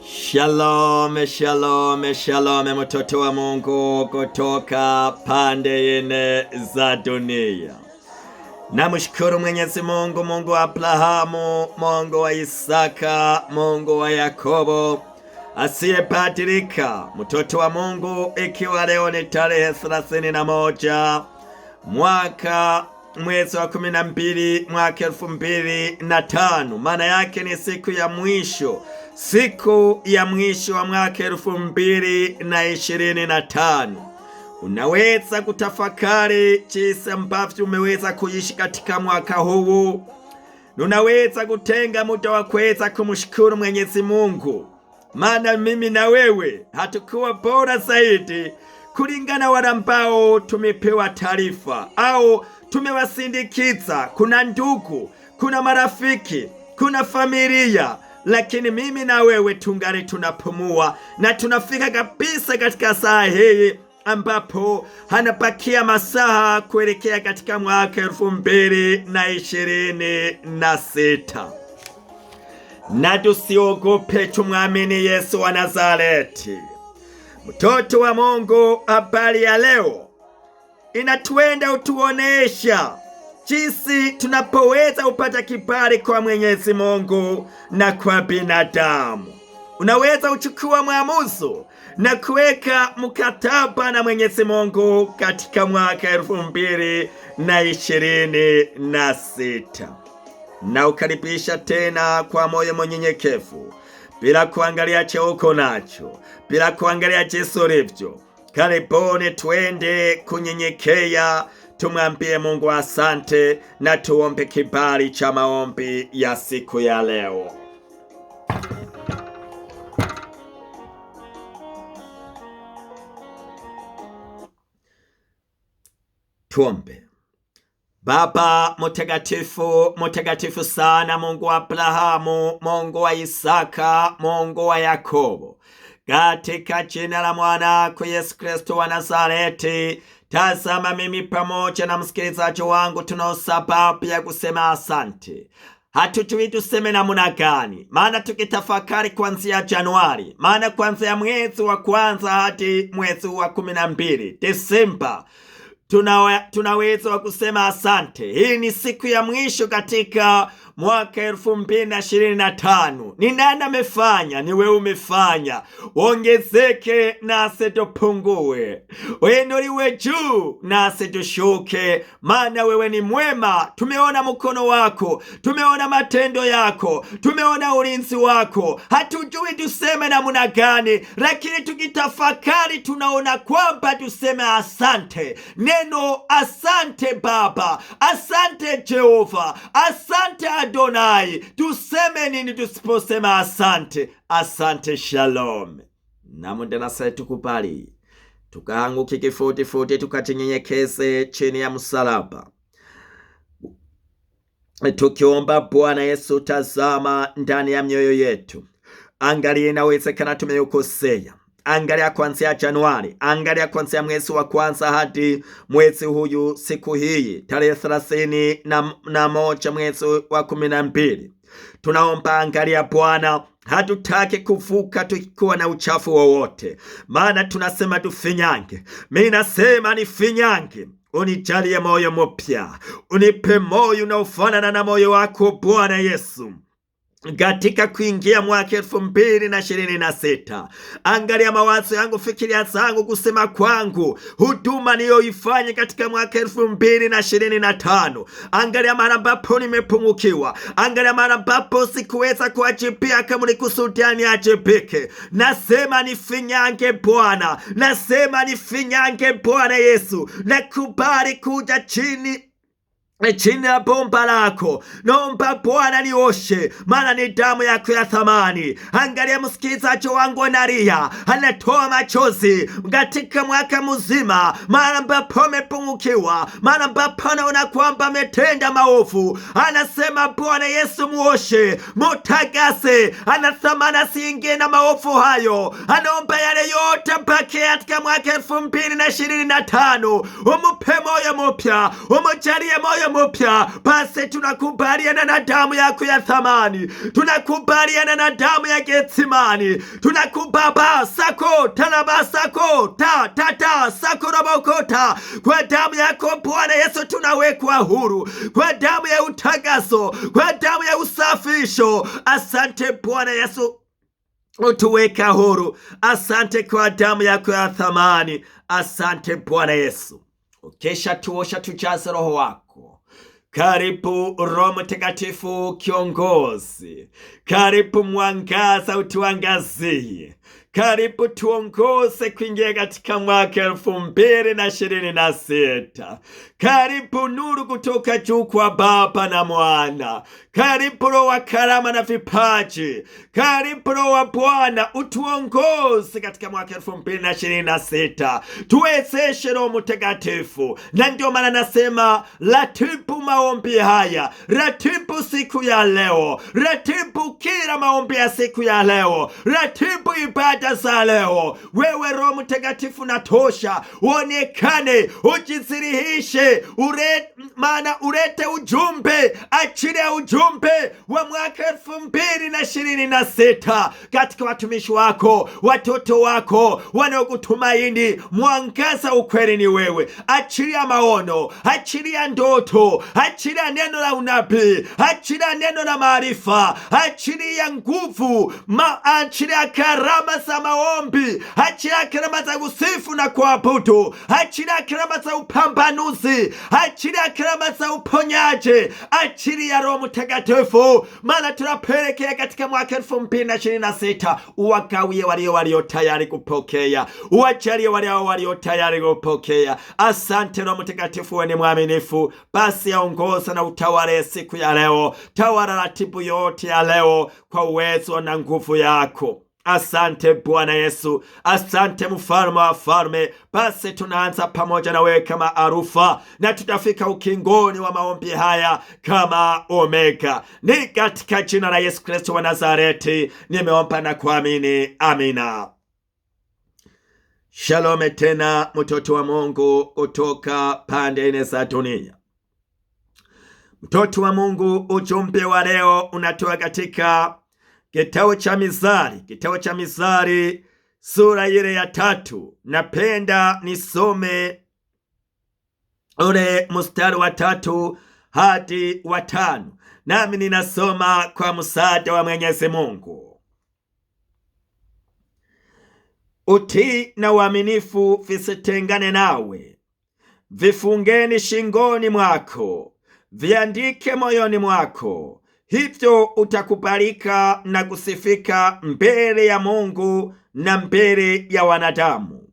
Shalom, shalom, shalom, mtoto wa Mungu kutoka pande nne za dunia. Namshukuru Mwenyezi Mungu, Mungu wa Abrahamu, Mungu wa Isaka, Mungu wa Yakobo, asiyebadilika, mtoto wa Mungu, ikiwa leo ni tarehe 31 mwezi wa 12 mwaka 2005, maana yake ni siku ya mwisho wa mwaka 2025. Unaweza kutafakari jinsi ambavyo umeweza kuishi katika mwaka huu. Unaweza kutenga muda wa kuweza kumshukuru Mwenyezi Mungu, maana mimi na wewe hatukuwa bora zaidi kulingana wale ambao tumepewa taarifa au tumewasindikiza. Kuna ndugu, kuna marafiki, kuna familia, lakini mimi na wewe tungali tunapumua na tunafika kabisa katika saa hii ambapo hanapakia masaa kuelekea katika mwaka 2026. Na tusiogope, tumwamini Yesu wa Nazareti. Mtoto wa Mungu, habari ya leo inatuenda utuonesha jinsi tunapoweza kupata kibali kwa Mwenyezi Mungu na kwa binadamu. Unaweza uchukua mwamuzo na kuweka mkataba na Mwenyezi Mungu katika mwaka 2026. Na ukaribisha tena kwa moyo mnyenyekevu, bila kuangalia cheo uko nacho, bila kuangalia jinsi ulivyo. Karibuni twende kunyenyekea, tumwambie Mungu asante na tuombe kibali cha maombi ya siku ya leo. Tuombe. Baba mtakatifu, mtakatifu sana, Mungu wa Abrahamu, Mungu wa Isaka, Mungu wa Yakobo, katika jina la mwanako Yesu Kristo wa Nazareti, tazama mimi pamoja na msikilizaji wangu tunao sababu ya kusema asante. Hatujui tuseme namna gani, maana tukitafakari kuanzia Januari, maana kuanzia mwezi wa kwanza hadi mwezi wa 12 Desemba, tunaweza wa kusema asante. Hii ni siku ya mwisho katika mwaka 2025. Ni nani amefanya? Ni wewe umefanya. Ongezeke nasi tupungue, uinuliwe juu nasi tushuke, maana wewe ni mwema. Tumeona mkono wako, tumeona matendo yako, tumeona ulinzi wako. Hatujui tuseme namna gani, lakini tukitafakari tunaona kwamba tuseme asante. Neno asante Baba, asante Jehova, asante Adonai. Tuseme nini tusiposema asante? Asante. Shalom. Namunde nasa tukubali tukaanguke kifudifudi, tukajinyenyekeze chini ya msalaba, tukiomba Bwana Yesu, tazama ndani ya mioyo yetu. Angalia, inawezekana tumekosea. Angalia kuanzia Januari, angalia kuanzia mwezi wa kwanza hadi mwezi huyu, siku hii tarehe 31 mwezi wa 12. Tunaomba, angalia Bwana, hatutaki kuvuka tukikuwa na uchafu wowote, maana tunasema tufinyange. Mimi nasema nifinyange. Unijalie moyo mpya, unipe moyo unaofanana na moyo wako Bwana Yesu, katika kuingia mwaka 2026. Angalia mawazo yangu, fikiria zangu, kusema kwangu, huduma niyoifanya katika mwaka 2025. Angalia mara ambapo nimepungukiwa, angalia mara ambapo sikuweza kuajibia kama nikusudia niajibike. Nasema nifinyange Bwana, nasema nifinyange Bwana Yesu. Nakubali kuja chini ya bomba lako. Naomba Bwana nioshe, maana ni damu yako ya thamani. Angalia msikilizaji wangu analia, anatoa machozi katika mwaka mzima, maana ambapo amepungukiwa, maana ambapo anaona kwamba ametenda maovu. Anasema Bwana Yesu muoshe, mutakase, anatamani asiingie na maovu hayo. Anaomba yale yote mpake katika mwaka 2025. Umupe moyo mpya, umujalie moyo mupya. Basi tunakubaliana na damu yako ya thamani, tunakubaliana na damu ya Getsemani, tunakubaba sako talabasako tata sako robokota. Kwa damu yako Bwana Yesu tunawekwa huru, kwa damu ya utagaso, kwa damu ya usafisho. Asante Bwana Yesu, utuweka huru. Asante kwa damu yako ya thamani. Asante Bwana Yesu. Ukesha tuosha, tujaze Roho wako. Karibu Roho Mtakatifu kiongozi, karibu mwangaza utuangazie, karibu tuongoze kuingia katika mwaka 2026. Karibu nuru kutoka juu kwa Baba na Mwana. Karibu Roho wa karama na vipaji. Karibu Roho wa Bwana utuongoze katika mwaka 2026. Tuwezeshe Roho Mtakatifu. Na ndio maana nasema ratibu maombi haya, ratibu siku ya leo, ratibu kila maombi ya siku ya leo, ratibu ibada za leo. Wewe Roho Mtakatifu natosha, uonekane, ujizirihishe, maana urete ujumbe, achilia ujumbe wa mwaka 2026 katika watumishi wako, watoto wako wanaokutumaini. Mwangaza ukweli ni wewe. Achilia maono, achilia ndoto, achilia neno la unabii, achilia neno la maarifa, achilia nguvu, achilia karama za maombi, achilia karama za kusifu na kuabudu, achilia karama za upambanuzi, achilia karama za uponyaji, achilia Roho Mtakatifu, maana tunapelekea katika mwaka 2026. Uwagawie walio tayari kupokea, uwajalie walio tayari kupokea. Asante Roho Mtakatifu, wewe ni mwaminifu. Basi aongoza na utawale siku ya leo, tawala ratibu yote ya leo kwa uwezo na nguvu yako. Asante Bwana Yesu, asante Mfalme wa falme. Basi tunaanza pamoja na wewe kama Alfa, na tutafika ukingoni wa maombi haya kama Omega. Ni katika jina la Yesu Kristo wa Nazareti nimeomba na kuamini, amina. Shalom tena mtoto wa Mungu kutoka pande nne za dunia. Mtoto wa Mungu, ujumbe wa leo unatoka katika kitabu cha Mithali sura ile ya 3. Napenda nisome ule mstari wa 3 hadi wa 5. Nami ninasoma kwa msaada wa Mwenyezi Mungu. Utii na uaminifu visitengane nawe. Vifungeni shingoni mwako, viandike moyoni mwako. Hivyo utakubalika na kusifika mbele ya Mungu na mbele ya wanadamu.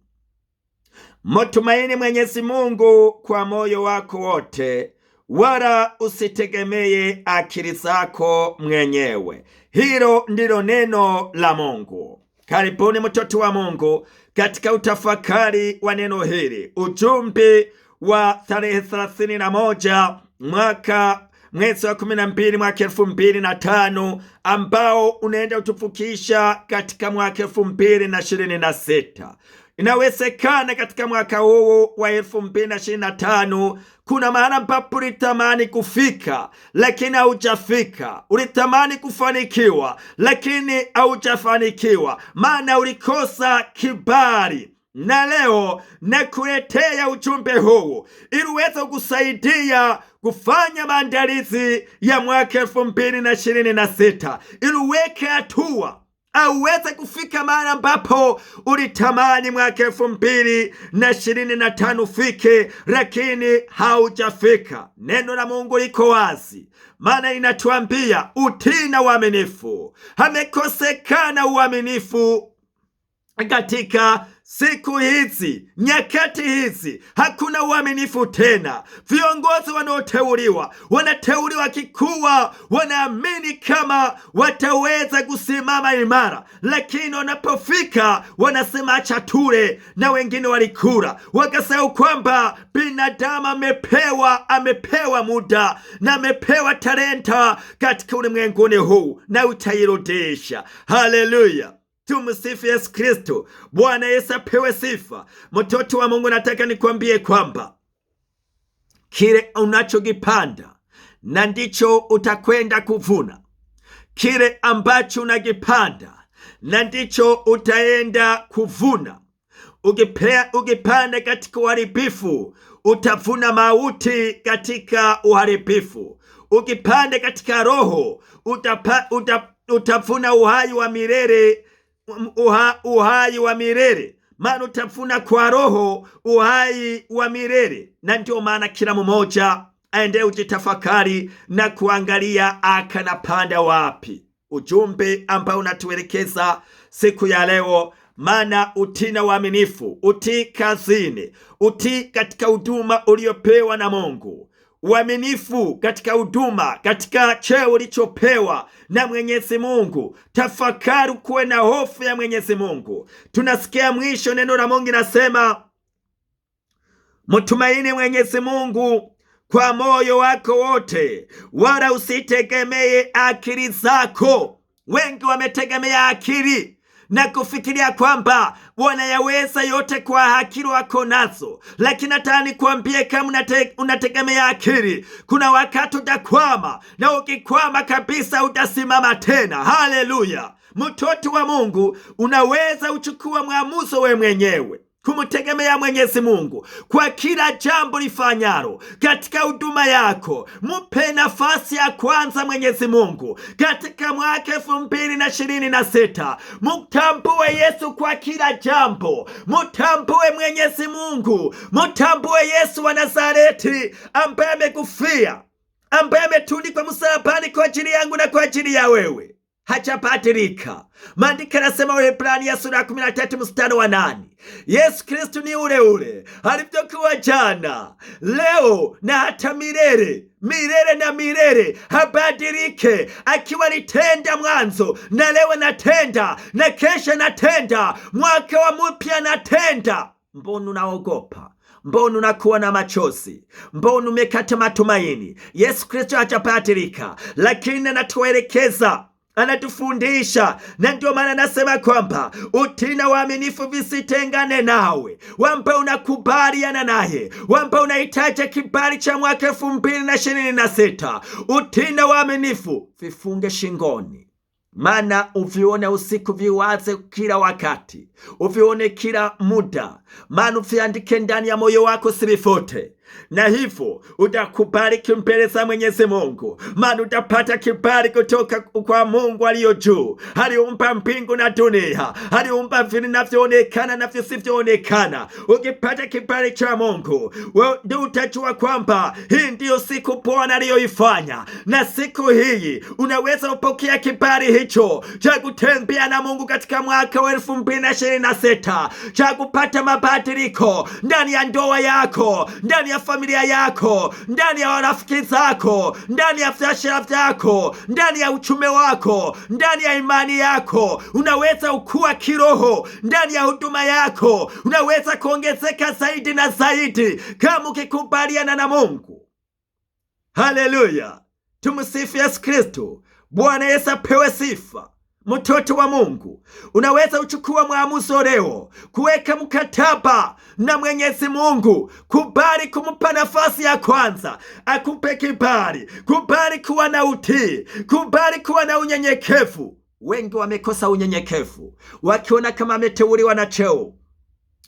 Mtumaini Mwenyezi Mungu kwa moyo wako wote, wala usitegemee akili zako mwenyewe. Hilo ndilo neno la Mungu. Karibuni mtoto wa Mungu katika utafakari wa neno hili. Ujumbe wa tarehe 31 mwezi wa 12 mwaka 2005, ambao unaenda utufukisha katika mwaka 2026. Inawezekana katika mwaka huu wa 2025 kuna mahali ambapo ulitamani kufika lakini haujafika. Ulitamani kufanikiwa lakini haujafanikiwa, maana ulikosa kibali. Na leo nakuletea ujumbe huu ili uweze kukusaidia kufanya maandalizi ya mwaka 2026, ili uweke hatua au uweze kufika mahali ambapo ulitamani mwaka 2025 ufike lakini haujafika. Neno la Mungu liko wazi, maana inatuambia utii na uaminifu. Amekosekana uaminifu katika siku hizi, nyakati hizi, hakuna uaminifu tena. Viongozi wanateuliwa kikuwa wanaamini kama wataweza kusimama imara, lakini wanapofika wanasema acha tule, na wengine walikula wakasahau kwamba binadamu amepewa muda na amepewa talenta katika ulimwenguni huu, na utairudisha. Haleluya! Tumsifu Yesu Kristo. Bwana Yesu apewe sifa. Mtoto wa Mungu, nataka nikwambie kwamba Kile unachokipanda na ndicho utakwenda kuvuna. Kile ambacho unakipanda na ndicho utaenda kuvuna. Ukipanda katika uharibifu, utavuna mauti katika uharibifu. Ukipanda katika roho, utavuna uhai wa milele, uhai wa milele. Maana utavuna kwa roho uhai wa milele. Na ndio maana kila mmoja aende ujitafakari na kuangalia akanapanda wapi. Ujumbe ambao unatuelekeza siku ya leo, maana utii na uaminifu, utii kazini, utii katika huduma uliopewa na Mungu, uaminifu katika huduma, katika cheo ulichopewa na Mwenyezi Mungu. Tafakari kuwe na hofu ya Mwenyezi Mungu. Tunasikia mwisho neno la Mungu nasema, mtumaini Mwenyezi Mungu kwa moyo wako wote, wala usitegemee akili zako. Wengi wametegemea akili na kufikiria kwamba wanayaweza yote kwa akili wako nazo, lakini nataka nikwambie, kama unategemea akili, kuna wakati utakwama, na ukikwama kabisa utasimama tena. Haleluya! Mtoto wa Mungu, unaweza uchukua mwamuzo we mwenyewe kumtegemea Mwenyezi Mungu kwa kila jambo lifanyalo katika huduma yako. Mupe nafasi ya kwanza Mwenyezi Mungu katika mwaka 2026. Mutambue Yesu kwa kila jambo. Mutambue Mwenyezi Mungu. Mutambue Yesu wa Nazareti ambaye amekufia, ambaye ametundikwa msalabani kwa ajili yangu na kwa ajili ya wewe. Hajapatilika. Maandiko yanasema Waebrania sura ya 13 mstari wa 8, Yesu Kristo ni ule ule alivyokuwa jana, leo na hata milele. Milele na milele habadilike. Akiwa alitenda mwanzo, na leo natenda, na kesho natenda, mwaka wa mpya natenda. Mbona unaogopa? Mbona unakuwa na machozi? Mbona umekata matumaini? Yesu Kristo hajapatilika, lakini anatuelekeza, anatufundisha. Na ndio maana nasema kwamba utii na uaminifu visitengane nawe. Wamba unakubaliana naye, wamba unahitaji kibali cha mwaka 2026, utii na uaminifu vifunge shingoni. Maana uvione usiku, viwaze kila wakati, uvione kila muda, maana uviandike ndani ya moyo wako sirifote. Na hivyo utakubariki mbele za Mwenyezi Mungu, maana utapata kibali kutoka kwa Mungu aliyo juu, aliumba mbingu na dunia, aliumba vinavyoonekana na visivyoonekana. Ukipata kibali cha Mungu, ndio utajua kwamba hii ndiyo siku Bwana aliyoifanya, na siku hii unaweza upokea kibali hicho cha kutembea na Mungu katika mwaka wa 2026, cha kupata mabadiliko ndani ya ndoa yako, ndani ya familia yako, ndani ya rafiki zako, ndani ya biashara yako, ndani ya uchumi wako, ndani ya imani yako. Unaweza ukua kiroho ndani ya huduma yako, unaweza kuongezeka zaidi na zaidi kama ukikubaliana na Mungu. Haleluya! Tumsifu Yesu Kristo. Bwana Yesu apewe sifa. Mtoto wa Mungu, unaweza uchukua mwamuzo leo kuweka mkataba na Mwenyezi Mungu. Kubali kumpa nafasi ya kwanza, akupe kibali. Kubali kuwa na utii, kubali kuwa na unyenyekevu. Wengi wamekosa unyenyekevu, wakiona kama ameteuliwa na cheo,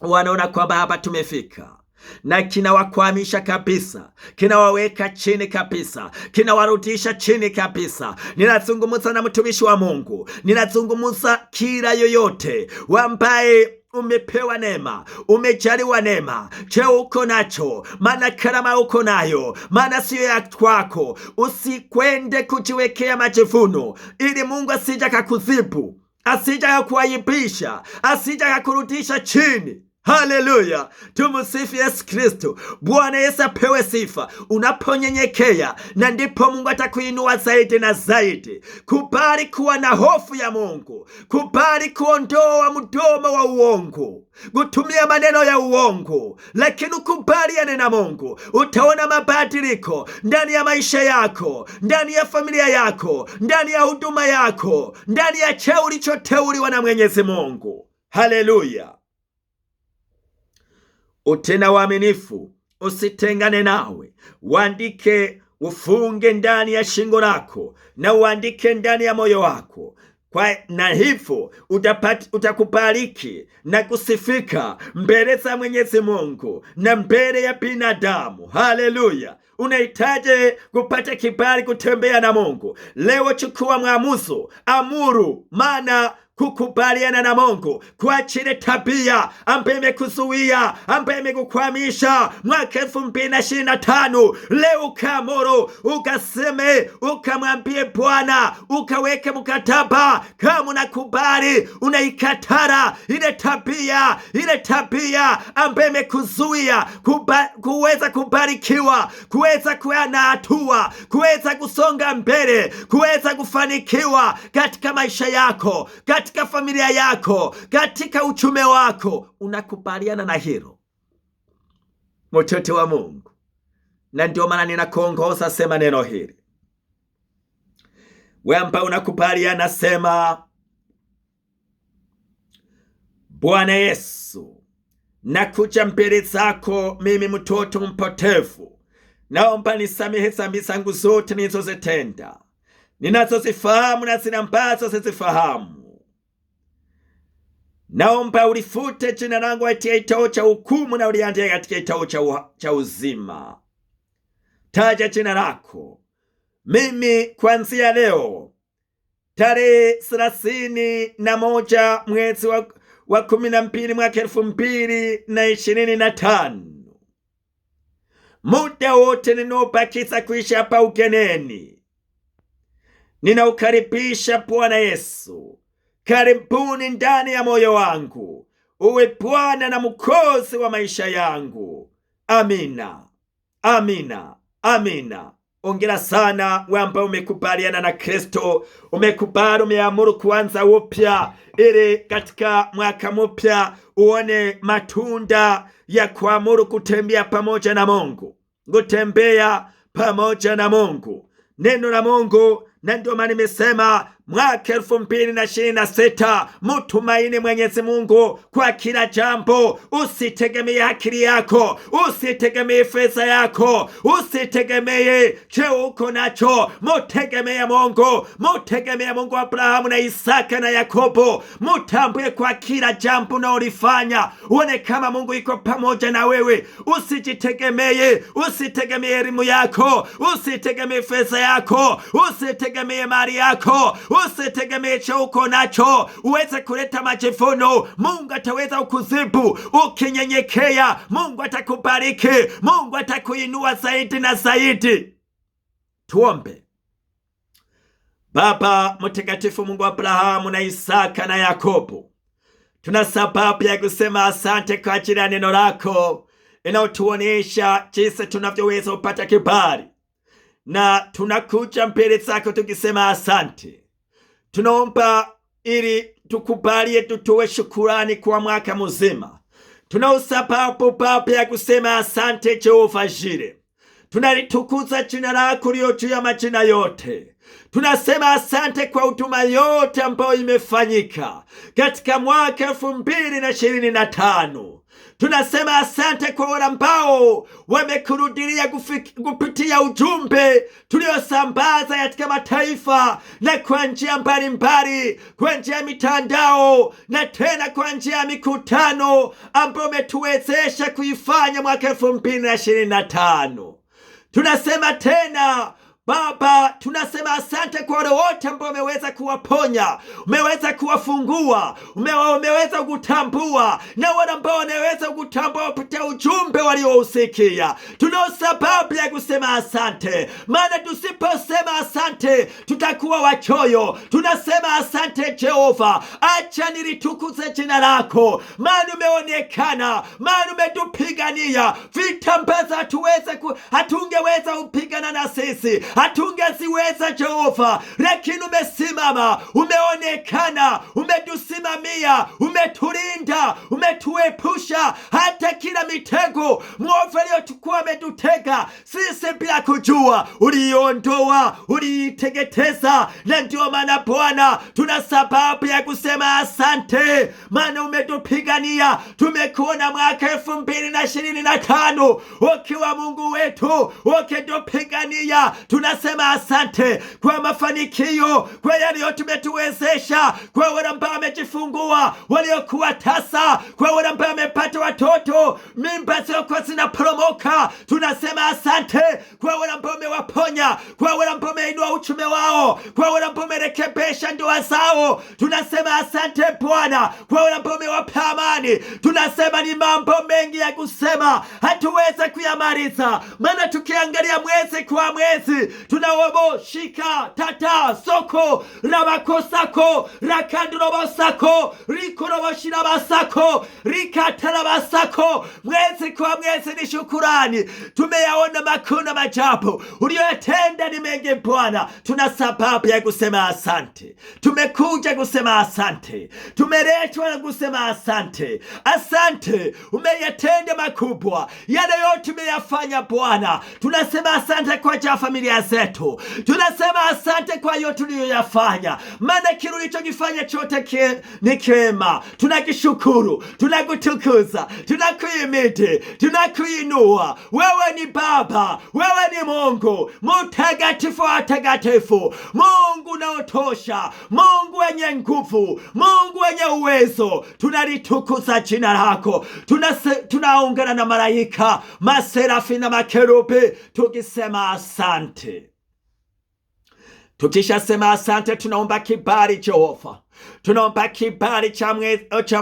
wanaona kwamba hapa tumefika, na kinawakwamisha kabisa, kinawaweka chini kabisa, kinawarudisha chini kabisa. Ninazungumza na mtumishi wa Mungu, ninazungumza kila yoyote ambaye umepewa neema, umejaliwa neema, cheo uko nacho, maana karama uko nayo, maana siyo ya kwako. Usikwende kujiwekea majivuno, ili Mungu asija kakuzibu, asija kakuaibisha, asija kakurudisha chini. Haleluya! Tumsifu Yesu Kristo. Bwana Yesu apewe sifa. Unaponyenyekea, na ndipo Mungu atakuinua zaidi na zaidi. Kubali kuwa na hofu ya Mungu. Kubali kuondoa mdomo wa uongo, kutumia maneno ya uongo, lakini ukubaliane na Mungu. Utaona mabadiliko ndani ya maisha yako, ndani ya familia yako, ndani ya huduma yako, ndani ya cheo ulichoteuliwa na Mwenyezi Mungu. Haleluya! Utii na uaminifu, usitengane nawe. Uandike, ufunge ndani ya shingo lako na uandike ndani ya moyo wako, na hivyo utakubariki na kusifika mbele za Mwenyezi Mungu na mbele ya binadamu. Haleluya! Unahitaji kupata kibali kutembea na Mungu. Leo chukua maamuzi, amuru, maana kukubaliana na Mungu, kuachile tabia ambaye imekuzuia, ambaye imekukwamisha. Mwaka 2025 leo ukaamuru, ukaseme, ukamwambie Bwana, ukaweke mkataba kama unakubali, unaikatara ile tabia ambaye imekuzuia kuweza kubarikiwa, kuweza kuwa na hatua, kuweza kusonga mbele, kuweza kufanikiwa katika maisha yako, katika familia yako, katika uchumi wako. Unakubaliana na hilo, mtoto wa Mungu? Na ndio maana ninakuongoza, sema neno hili. Wewe ambao unakubaliana, sema: Bwana Yesu, nakuja mbele zako, mimi mtoto mpotevu. Naomba nisamehe dhambi zangu zote nilizozitenda, ninazozifahamu na zile ambazo sizifahamu. Naomba ulifute jina langu katika kitabu cha hukumu na uliandike katika kitabu cha uzima. Taja jina lako. Mimi kuanzia leo tarehe 31 mwezi wa 12 mwaka 2025, muda wote ninaobakiza kuishi hapa ugeneni, ninaukaribisha Bwana Yesu. Karibuni ndani ya moyo wangu, uwe Bwana na Mwokozi wa maisha yangu. Amina, amina, amina. Ongera sana wewe ambaye umekubaliana na Kristo, umekubali, umeamuru kuanza upya, ili katika mwaka mpya uone matunda ya kuamuru kutembea pamoja na Mungu, kutembea pamoja na Mungu, neno la Mungu. Na ndio maana nimesema mwaka 2026 mtumaini Mwenyezi Mungu kwa kila jambo. Usitegemee akili yako, usitegemee fedha yako, usitegemee cheo uko nacho. Mutegemee Mungu, mutegemee Mungu wa Abrahamu na Isaka na Yakobo. Mutambue kwa kila jambo unaolifanya, uone kama Mungu yuko pamoja na wewe. Usijitegemee, usitegemee elimu yako, usitegemee fedha yako, usitegemee mali yako, usitegemee cheo uko nacho uweze kuleta majivuno. Mungu ataweza kukuzibu ukinyenyekea. Mungu atakubariki, Mungu atakuinua zaidi na zaidi. Tuombe. Baba mtakatifu, Mungu wa Abrahamu na Isaka na Yakobo, tuna sababu ya kusema asante kwa ajili ya neno lako inayotuonyesha jinsi tunavyoweza kupata kibali, na tunakuja mbele zako tukisema asante. Tunaomba ili tukubalie, tutoe shukurani kwa mwaka mzima. Tuna sababu Baba ya kusema asante Jehova Jire. Tunalitukuza jina lako lililo juu ya majina yote. Tunasema asante kwa huduma yote ambayo imefanyika katika mwaka 2025. Tunasema asante kwa wale ambao wamekurudilia kupitia ujumbe tuliosambaza katika mataifa na kwa njia mbalimbali, kwa njia ya mitandao na tena kwa njia ya mikutano ambayo umetuwezesha kuifanya mwaka 2025. Tunasema tena Baba, tunasema asante kwa wale wote ambao umeweza kuwaponya, umeweza kuwafungua, umeweza kutambua, na wale ambao wanaweza kutambua kupitia ujumbe waliousikia. Tunao sababu ya kusema asante, maana tusiposema asante tutakuwa wachoyo. Tunasema asante Jehova, acha nilitukuze jina lako, maana umeonekana, maana umetupigania vita ambazo hatungeweza kupigana na sisi. hatungeziweza Jehova, lakini umesimama, umeonekana, umetusimamia, umetulinda, umetuepusha hata kila mitego mwovu aliyokuwa ametutega sisi bila kujua, uliiondoa, uliiteketeza. Na ndio maana Bwana, tuna sababu ya kusema asante, maana umetupigania. Tumekuona mwaka 2025 ukiwa Mungu wetu, ukitupigania. Tunasema asante kwa mafanikio, kwa yale yote umetuwezesha, kwa wale ambao wamejifungua, waliokuwa tasa, kwa wale ambao wamepata watoto, mimba zilizokuwa zinaporomoka. Tunasema asante kwa wale ambao umewaponya, kwa wale ambao umeinua uchumi wao, kwa wale ambao umerekebisha ndoa zao. Tunasema asante Bwana kwa wale ambao umewapa amani. Tunasema ni mambo mengi ya kusema, hatuweza kuyamaliza, maana tukiangalia mwezi kwa mwezi tunawobo shika tata soko rabakosako rakandurobosako rikoroboshinabasako rikatarabasako. Mwezi kwa mwezi ni shukurani. Tumeyaona makuu na maajabu uliyotenda ni mengi Bwana. Tuna sababu ya kusema asante. Tumekuja kusema asante, tumeletwa na kusema asante. Asante, umeyatenda makubwa, yale yote umeyafanya Bwana. Tunasema asante kwa ajili ya familia zetu, tunasema asante kwa yote uliyoyafanya, maana kile ulichokifanya chote ni kema. Tunakishukuru, tunakutukuza, tunakuhimidi, tunakuinua. Wewe ni Baba, wewe ni Mungu mtakatifu wa takatifu, Mungu unaotosha, Mungu wenye nguvu, Mungu wenye uwezo. Tunalitukuza jina lako. Tunaungana na malaika, maserafi na makerubi tukisema asante. Tukishasema asante, tunaomba kibali Jehova. Tunaomba kibali cha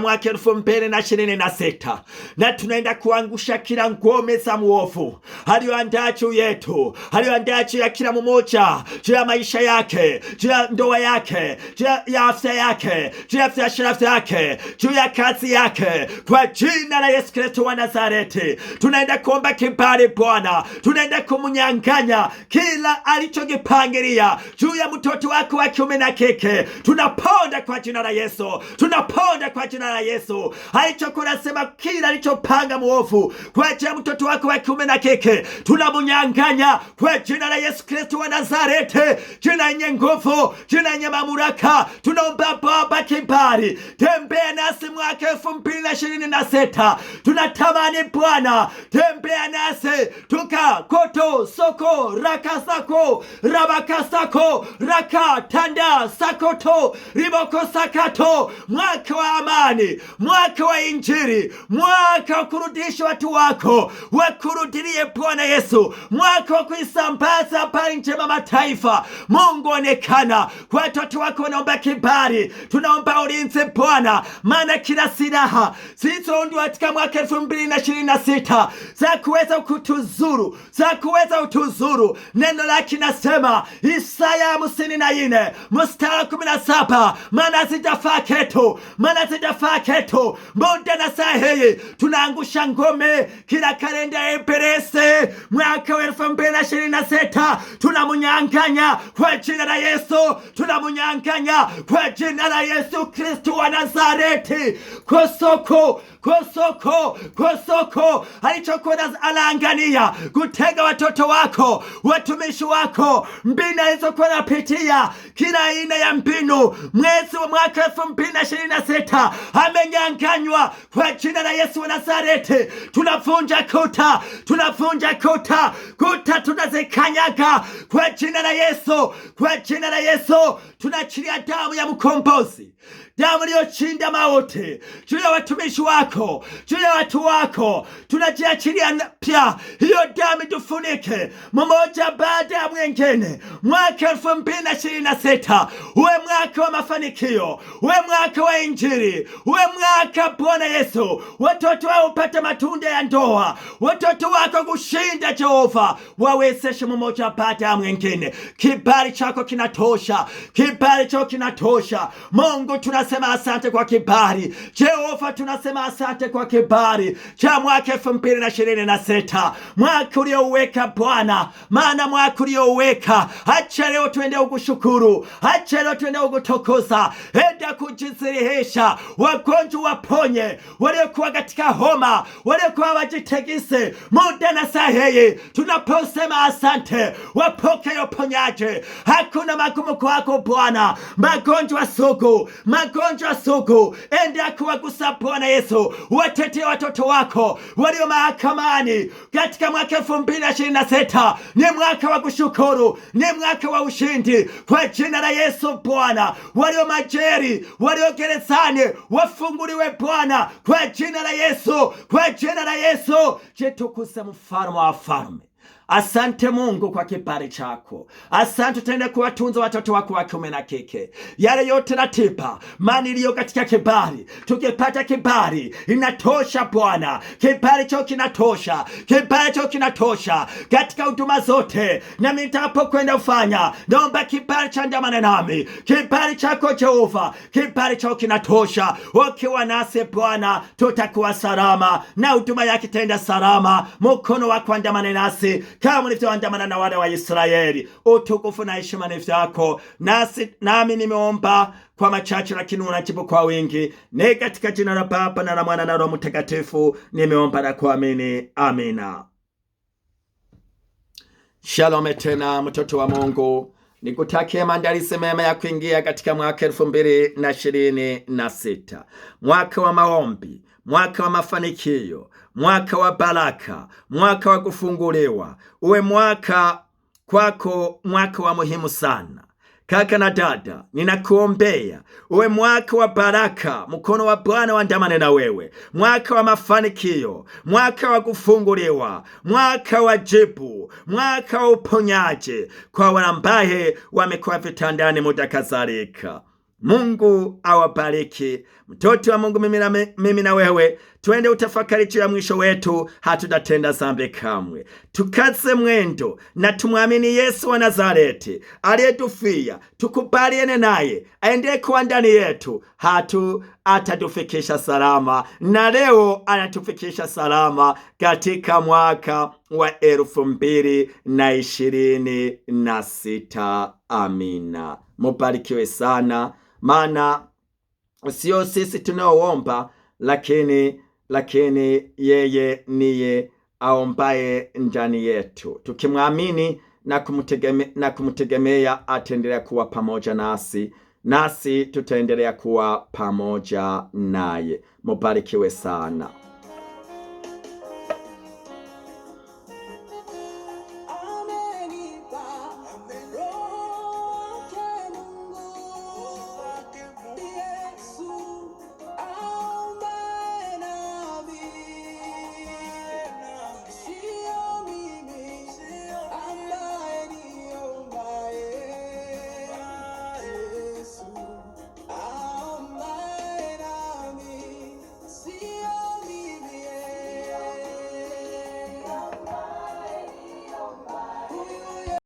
mwaka 2026, na tunaenda kuangusha kila ngome za mwovu aliyoandaa juu yetu, aliyoandaa juu ya kila mmoja, juu ya maisha yake, juu ya ndoa yake, juu ya afya yake, juu ya biashara yake, juu ya kazi yake. Kwa jina la Yesu Kristo wa Nazareti tunaenda kuomba kibali Bwana. Tunaenda kumunyang'anya kila alichokipangilia juu ya mtoto wako wa kiume na kike. Tunaponda kwa jina la Yesu, tunaponda kwa jina la Yesu. Alichokuwa nasema kila alichopanga mwovu kwa ajili ya mtoto wako wa kiume na kike, tunamunyang'anya kwa jina la Yesu Kristo wa Nazareti, jina yenye nguvu, jina yenye mamlaka. Tunaomba Baba kibali, tembea nasi mwaka 2026. Tunatamani Bwana, tembea nasi tukakoto soko rakasako rabakasako rakatanda sakoto riboko sakato. Mwaka wa amani, mwaka wa injili, mwaka wa kurudisha watu wako wakurudilie Bwana Yesu, mwaka wa kuisambaza habari njema mataifa. Mungu onekana kwa watoto wako. Wanaomba kibali, tunaomba ulinzi Bwana, maana kila silaha zilizoundwa katika mwaka 2026 za kuweza kutuzuru, za kuweza utuzuru. Neno lake nasema Isaya 54 mstari 17, maana zitafaa keto, maana zitafaa keto. Muda na saa hii tunaangusha ngome kila kalenda ya Ibilisi. Mwaka 2026 tunamunyang'anya kwa jina la Yesu, tunamunyang'anya kwa jina la Yesu Kristo wa Nazareti. Kosoko alichokuwa anaangalia kutega watoto wako, watumishi wako, mbinu alizokuwa napitia, kila aina ya mbinu mwezi wa mwaka 2026 amenyang'anywa kwa jina la Yesu wa Nazareti. Tunavunja kuta, tunavunja kuta, tunazikanyaga kwa jina la Yesu, kwa jina la Yesu. Tunachilia damu ya mkombozi, damu iliyoshinda mauti juu ya watumishi wako, juu ya watu wako. Tunajiachilia pia hiyo damu tufunike mmoja baada ya mwingine. Mwaka 2026 uwe mwaka wa mafanikio, uwe mwaka wa injili, uwe mwaka Bwana Yesu watoto wao upate matunda ya ndoa, watoto wako kushinda Jehova. Wawezeshe mmoja baada ya mwingine. Kibali chako kinatosha, kibali chako kinatosha Mungu. Tunasema tunasema asante kwa kibali. Jehova, tunasema asante kwa kibali cha mwaka 2026, mwaka uliouweka Bwana, maana mwaka uliouweka. Acha leo tuende kukushukuru, acha leo tuende kukutukuza, enda kujisirihisha, wagonjwa waponye, waliokuwa katika homa, waliokuwa wajitegise muda na saa hii. Tunaposema asante, wapokee uponyaji. Hakuna magumu kwako Bwana. Magonjwa sugu, enda kuwagusa Bwana Yesu. Watetee watoto wako walio mahakamani katika mwaka 2026. Ni mwaka wa kushukuru, ni mwaka wa ushindi kwa jina la Yesu Bwana. Walio majeri, walio gerezani wafunguliwe Bwana kwa jina la Yesu, kwa jina la Yesu. Jitukuze mfalme wa wafalme. Asante Mungu kwa kibali chako. Asante, tutaenda kuwatunza watoto wako wa kiume na kike. Yale yote ratiba mani iliyo katika kibali, tukipata kibali inatosha Bwana. Kibali chako kinatosha, kibali chako kinatosha katika huduma zote. Na nitapokwenda ufanya, naomba kibali cha ndamana nami. Kibali chako Jehova, kibali chako kinatosha. Ukiwa nasi Bwana, tutakuwa salama na huduma yake itaenda salama. Mkono wako andamana nasi kama ulivyoandamana na wana wa Israeli. Utukufu na heshima ni vyako. Nami nimeomba kwa machache, lakini unajibu kwa wingi. Ni katika jina la Baba na la Mwana na Roho Mtakatifu nimeomba na kuamini. Amina. Shalom tena mtoto wa Mungu. Nikutakie maandalizi mema ya kuingia katika mwaka 2026. Mwaka wa maombi, mwaka wa mafanikio, mwaka wa baraka, mwaka wa kufunguliwa. Uwe mwaka kwako, mwaka wa muhimu sana. Kaka na dada, ninakuombea uwe mwaka wa baraka. Mkono wa Bwana uandamane na wewe. Mwaka wa mafanikio, mwaka wa kufunguliwa, mwaka wa jibu, mwaka wa uponyaji kwa wale ambaye wamekuwa vitandani muda kadhalika. Mungu awabariki. Mtoto wa Mungu, mimi na wewe twende utafakari juu ya mwisho wetu. Hatutatenda dhambi kamwe. Tukaze mwendo na tumwamini Yesu wa Nazareti aliyetufia. Tukubaliane naye aendelee kuwa ndani yetu. Atatufikisha salama, na leo anatufikisha salama katika mwaka wa 2026. Amina. Mubarikiwe sana, maana sio sisi tunaoomba, lakini yeye niye aombaye ndani yetu. Tukimwamini na kumtegemea ataendelea kuwa pamoja nasi tutaendelea kuwa pamoja naye. Mubarikiwe sana.